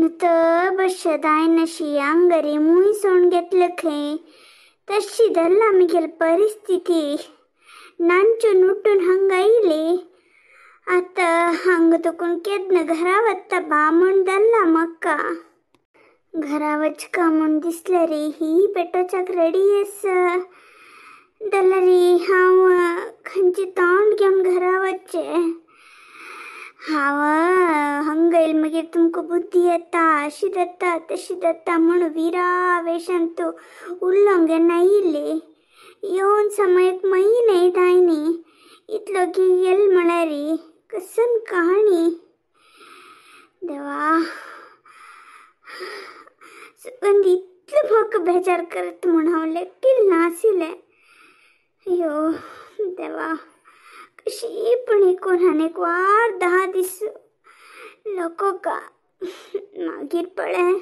नुत बशदाय नशी अंगरी मुई सोन घेतलं खे तशी धरला मिगेल परिस्थिती नांचून उठून हंगाईले आता हंग तुकून केदन घरावत्ता बामण दल्ला मक्का घरावच कामून दिसलं रे ही पेटोचाक रेडी येस दल्ला रे हाव खंची तोंड घेऊन घरावचे हाव हंगैल मगे तुमको बुद्धी येता अशी दत्ता तशी दत्ता म्हणून वीरा वेशांतो उल्लंघे नाहीले येऊन समय एक महिने दायनी इतलो की येल म्हणारी कसन कहाणी देवा सुगंधी इतलं भोक बेजार करत म्हणावले की नासिले अयो देवा कशी पण कोणाने वार 10 दिस लोको का मागीर पळे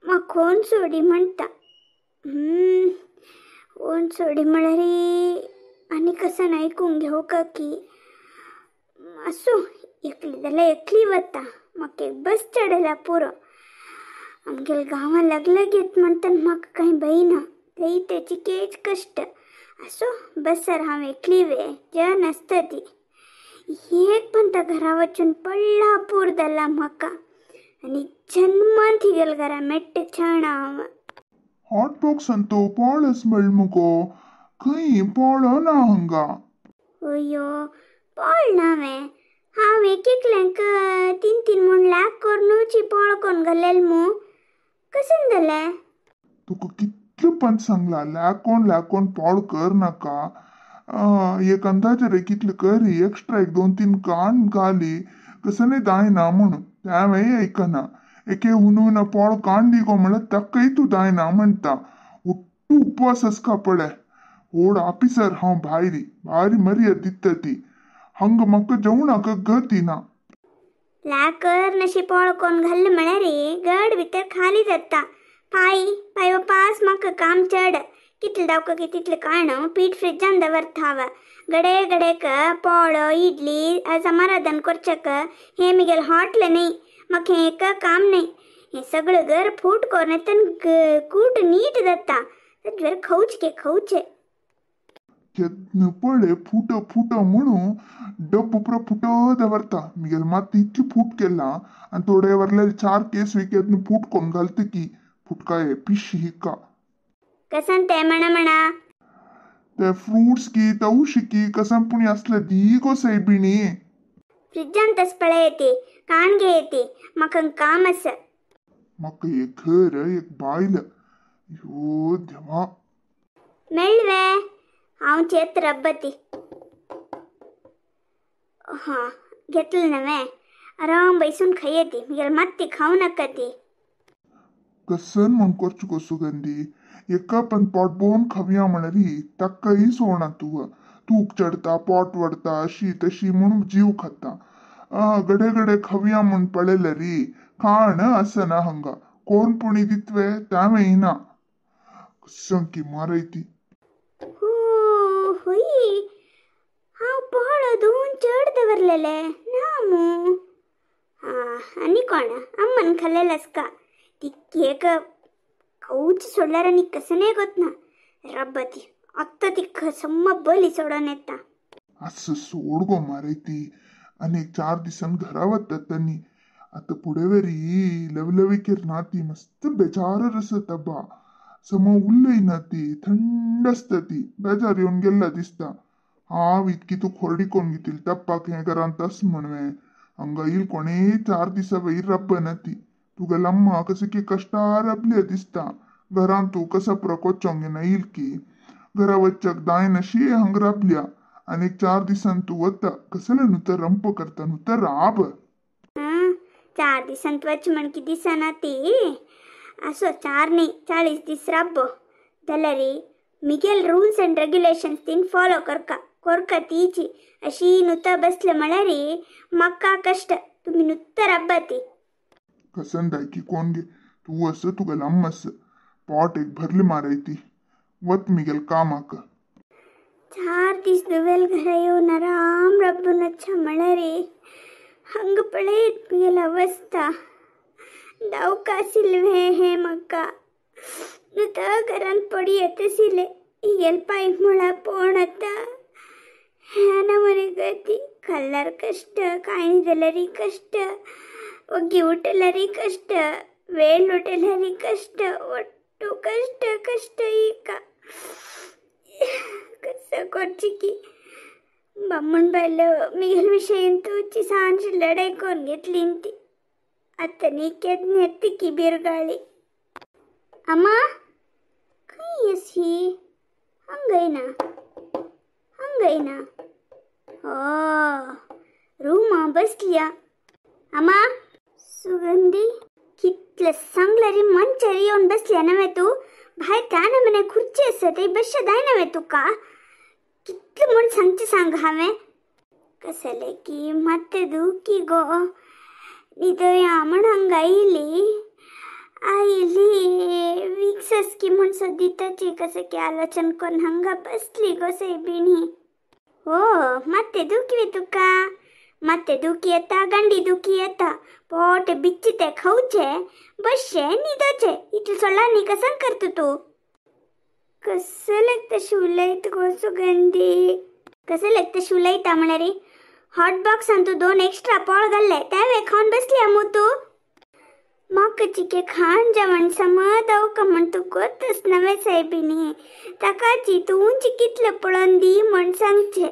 मग कोण सोडी म्हणता कोण सोडी म्हळरी आणि कसं ऐकून घेऊ का की असो एकली जाल्यार एकली वता मग एक बस चढला पुरो आमगेल गांवां लागलं घेत म्हणटा म्हाका काही बहीना तेही त्याची केच कष्ट असो बसर हांव एकली वे जन असता ती एक पण त्या घरा वचून पडला पूर दल्ला म्हाका आणि जन्मान थिगेल घरा मेट्ट छाणा हांव हॉट बॉक्स अंतो पॉळस मळमुगो खंय पॉळो ना हंगा अयो पॉळ नावे हांव एक एकल्यांक 3 म्हूण लाख कोरनूची पॉळ कोण घालेल मू कसन जाले तुका कितलं पण सांगला लाकोन पॉळ कर नाका एक अंदाजे रे कितलं करी एक्स्ट्रा 1-2-3 कान घाली कसं नाही दायना म्हणून त्यावेळी ऐकना एके हुनून पॉळ कान दिगो म्हणत ताकय तू दायना म्हणता उट्टू उपवासच का पडे ओड ऑफिसर हांव भारी मर्याद दिता ती हंग म्हाका जेवणाक गती ना लाकर नशी पॉळ कोण घाल्ले म्हळ्यार रे गड भितर खाली जाता पाय पास म्हाका काम चड कितले दावका की तितले काणू पीठ फ्रिजान दवरतावा गडे पॉळ इडली समाराधन करचक हे मिगेल हॉटले नाही म्हाका हें काम नाही हे सगळं घर फूट कोरने तन कूट नीट जाता घर खौचे पळे फुट म्हणून डब्बू पुरो फुटो दवरता मिगेल मात इतली फूट केला आणि थोडे वरले 4 केस विकेत फूट कोण घालते की फुटकाय पिशी हिका कसन ते म्हणा ते फ्रूट्स की तवशी की कसन पुणी असले दिगो सैबिणी फ्रिजान तस पळे येते काण घे येते म्हाका काम अस म्हाका एक घर एक बायल यो देवा मेळवे हांव चेत रब्बती हा घेतलं नवे आराम बैसून खाई ती मिगेल माती खाऊ नका ती कसन म्हण करचु गो सुगंधी एका पण पॉट बोन खविया म्हणरी ताकही सोडना तूक चढता पॉट वडता अशी तशी म्हणून जीव खाता गडे खविया म्हण पळेल री खाण असं ना हंगा कोण पुणी दितवे त्यावेळी ना संकी मारायती होई हांव पॉळ धुवून चढ दवरलेले नामू आणि कोण अम्मन खाल्लेलंस का ती केक कौच सोडल्यार आणि कसं नाही गोत ना रब्बा ती आत्ता ती सम्म बली सोडून येता असं सोड गो मारायती आणि 4 दिसान घरा वतात त्यांनी आता पुढे वेरी लवलवी किरणा ती मस्त बेजार रसत बा सम उल्लई ना ती थंड असत ती बेजार येऊन गेला दिसता हांव इतकी तू खोरडी कोण घेतील टप्पाक हे घरांत अस म्हणवे हंगा येईल कोणी 4 दिसा वयर रब्ब ना ती तुगा लम्मा कसं की कष्टार आपले दिसता घरांत तू कसा प्रकोचोंग ना येईल की घरा वच्चक दाय नशी हंग राबल्या आणि 4 दिसान तू वता कसलं नुतर रंप करता नुतर राब 4 दिसांत वच म्हण की दिसना ती असो 4 नाही 40 दीस राब जाल्यार मिगेल रूल्स अँड रेग्युलेशन्स तीन फॉलो करका तीची अशी नुता बसले म्हळ्यार म्हाका कष्ट तुम्ही नुत्तर राब्बा ती कसन दायकी कोण गे तू असं तुगा लम्म अस पॉट एक भरली मारायती वत मिगेल कामाक 4 दीस दुवेल घरा येऊन आराम रब्बून अच्छा म्हळ्यार हंग पळयत मिगेल अवस्था दावकासिल्वे हे मक्का नुत घरान पडी येतसिले ಈಗೆಲ್ ಪಾಯಿ ಮುಳ ಪೋಣತ್ತ ನಮ್ಮನೆ ಗತಿ ಕಲ್ಲರ್ ಕಷ್ಟ ಕಾಯಿದೆಲ್ಲರಿ ಕಷ್ಟ ಒಗ್ಗಿ ಊಟೆಲ್ಲರಿ ಕಷ್ಟ ವೇಳ್ ಊಟೆಲ್ಲರಿ ಕಷ್ಟ ಒಟ್ಟು ಕಷ್ಟ ಕಷ್ಟ ಈಗ ಕಸ ಕೊರ್ಚಿकी बम्मन बायलो मिगल विषय तूची सांज लढाई कोण घेतली ती आता निकेत नेती की बिरगाळी अम्मा काही अशी हंगैना ओ रूमा बसलिया अम्मा सुगंधी कितलं सांगलारी मंचारी येऊन बसल्या नव्हे तू बाहेर त्या नमने खुर्ची असते बसदाय नव्हे तू का कितलं म्हणून सांग हावे कसले की ಮತ್ತೆ ದೂಕಿಗೋ ಇದು ಯಾಮಣ ಹಂಗೈಲಿ आईली विक्सस की म्हण सदिताची कसं की आलोचन कोण हंगा बसली गो साहेबिणी हो ಮತ್ತೆ दुखी तुका ಮತ್ತೆ दुखी येता गंडी दुखी येता पोट बिच्चिते खाऊचे बसशे निदोचे इथलं सोडला नी कसं करतो तू कसं लागतं शिवलाईत गो सुगंधी कसं लागतं शिवलाईत आम्हाला रे हॉट बॉक्स आणतो 2 एक्स्ट्रा पोळ घालले त्यावे खाऊन बसली अमू तू मग चिके खान जेवण समजाव का म्हणतो गोतच नव्हे साहेबिनी तकाची तू उंची कितलं पळून दी म्हण सांगचे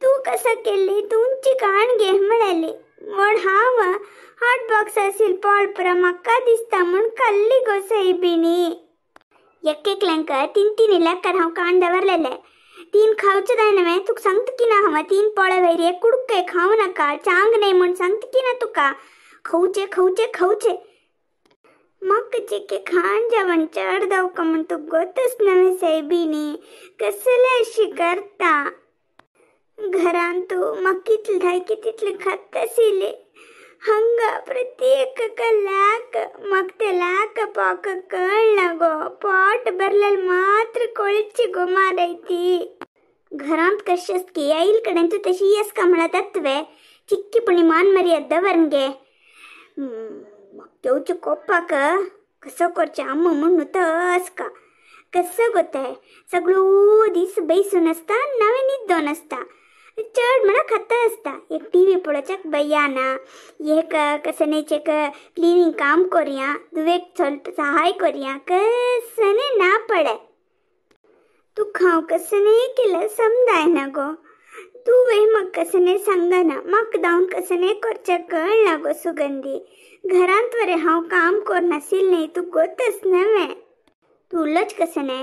तू कसं केली तू उंची काण घे म्हणाली म्हण हाव हॉट बॉक्स असेल पोळ पर मक्का दिसता म्हण खाल्ली गो साहेबिनी एक लंक 3 लेकर हाव कांड दवरलेले 3 खाऊचे दाय नव्हे तुक सांगत की ना हवा 3 पोळ्या वैरी एक कुडके खाऊ नका चांग नाही म्हण सांगत की ना तुका खाऊचे मग चिके खान जेवण चढ दाव का म्हणतो गोतच नव्हे साहेबिनी कसले अशी करता घरान तू मक्कीतलं धाय कितीतलं खात सिले हंगा प्रत्येक लाक मग ते लाक पाक कळला गो पोट भरलेल मात्र कोळची गो मारायती घरात कशस की आईल कडेन तू तशी यस का म्हणा तत्वे चिक्कीपणी मान मर्यादवरंगे मग तेवचे कोपाक कसं करचे अम्म म्हणून तस का कसं गोताय सगळं दिस बैसून असता नवे निद्दोन असता चढ म्हणा खाता असता एक टीव्ही पळोचक बयाना एक कसनेचे क्लिनिंग काम करूया दुवेक ಸ್ವಲ್ಪ सहाय करूया कसने ना पडे तू खाव कसने केलं समजाय ना गो तू वे मग कसने सांगाना मग दाऊन कसने करच्या कळला गो सुगंधी घरात वरे हाव काम कर नसील नाही तू गोतच नव्हे तू उलच कसने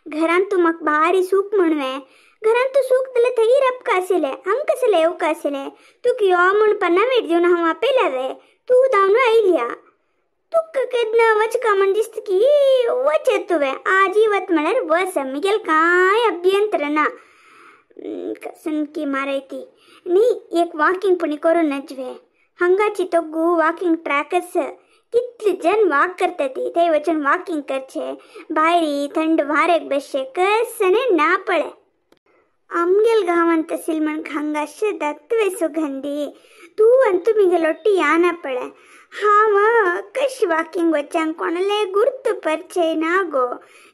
घरात तू मग भारी सुख म्हणवे घरात तू सुख दिलं थई रप कासिले हम कसले येऊ कासिले तू किंवा म्हण पन्ना वेट देऊन हम आपेलावे तू दावून आईलिया तू ककेदन वच का म्हण दिसत की वच येतुवे आजी वत म्हणर बस मिगेल काय अभ्यंतर ना कसन की मारायती नी एक वॉकिंग पुणी करून नजवे हंगाची तो गो वॉकिंग ट्रॅकस कितले जन वॉक करतात ते वचन वॉकिंग करचे बाहेरी थंड वारेक बसचे कसने ना पळे आमगेल गावांत असेल म्हण हंगाशे दत्तवे सुगंधी तू अंतु मिगलೊಟ್ಟಿ ಯಾನ ಪಳೆ ಹಾವ ಕಶ್ ವಾಕಿಂಗ್ ವಚಾಂಗ್ कोणले गुर्त परचे नागो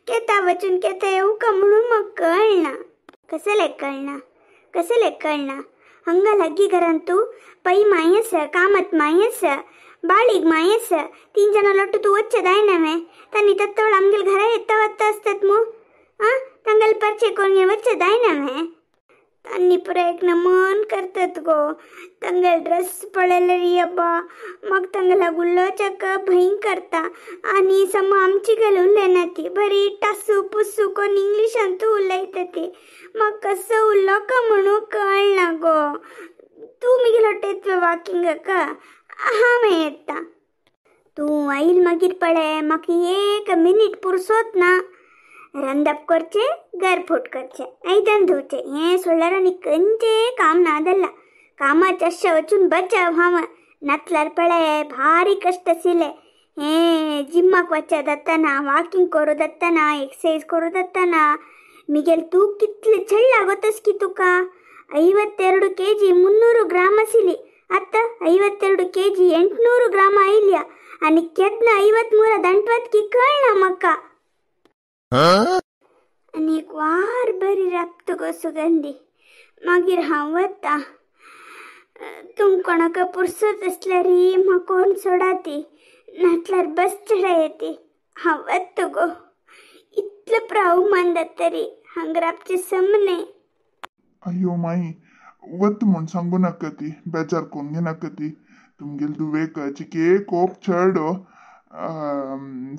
केता वचून केता येऊ का म्हणून मग कसले कळना हंगा लग्गी घरांतू पै मायस कामत मायस बाळीग मायस 3 जण लೊಟ್ಟು तू वच्चदाय नव्हे तनी तत्तवळ आमगेल घर येता वत्ता असतात मु तंगल परचे कोण वच्चदाय नव्हे तन्नी प्रयत्न मन करतात गो तंगल ड्रेस पळेलरी अब्बा मग तंगला गुल्लोचक भयं करता आणि सम आमची गल उल्लेनाती बरी टासू पुसू कोण इंग्लिश अंतू उलयतती मग कसं उल्लो का म्हणू कळना गो तू मी गेलोटेत वॉकिंग का हा मे येता तू आईल मागीर पळे मग 1 मिनिट पुरसोत ना रंदप करचे गरफूट करचे ऐदन धुचे हे सोळरानी कंचे काम नादಲ್ಲ कामाच्या वचून बचाव हाव नतलार पळे भारी कष्ट सिले हे जिम्माक वच्चा दत्ताना वॉकिंग करू दत्ताना एक्सरसाइज करू दत्ताना मिगेल तू कितले छळ लागतस की तुका 52 kg 300 ಗ್ರಾಮ್ ಅಸಿಲಿ ಅತ್ತ 52 kg 800 ಗ್ರಾಮ್ ಆಯಿಲ್ಯ आनी केदना 53 दांटवत की कळना म्हाका. आनी एक वार बरी राबता गो सुगंधी. मागीर हांव वता. तुम कोणाक पुरसत असल्यार म्हाका कोण सोडा ती, नाटल्यार बस चढा येती. हांव वता गो. इतलो प्रावमान जातरी हांगा राबचे समने. अयो माई वत म्हूण सांगू नाका ती, बेजार कोण घेनाका ती. तुमगेल दुवेक चिके कोप चड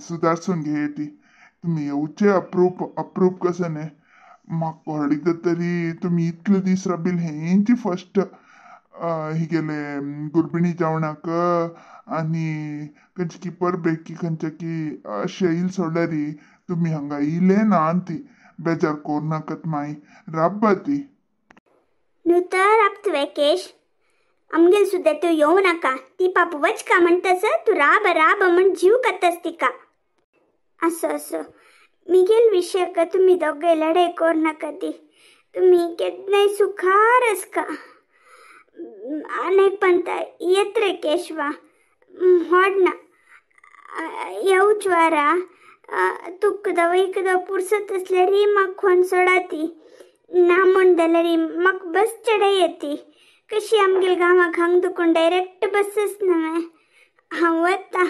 सुदारसून घे ती. तुम्ही येवचे अप्रूप कसं न्ही. म्हाका व्हडली तरी तुम्ही इतले दीस राबिल हेंची फर्स्ट ही गेले गुरबिणी जेवणाक आनी खंयचे की परबेक की खंयचे की शेईल सोडल्यारी तुम्ही हांगा इले ना ती. बेजार कोर नाकात माई, राब्बा ती. न्हू तर राबता वेकेश. आमगेल सुद्दां तूं येवं नाका. ती पापू वचका म्हणटस तू राब राब म्हण जीव काडटस तिका. असो असो मिगेल विशयाक तुम्ही दोगे लढाई कोर नाका ती. तुम्ही केदनाय सुखार आसका. अनेक पंता येत रे केशवा. होडना येऊच वारा. तुका दवाईक पुरसत असल्यार म्हाका खोन सोडा ती. ना म्हण जाल्यार म्हाका बस चढा येती. कशी आमगेल गांवाक हांग दुखून डायरेक्ट बसच न्हय. हांव वता.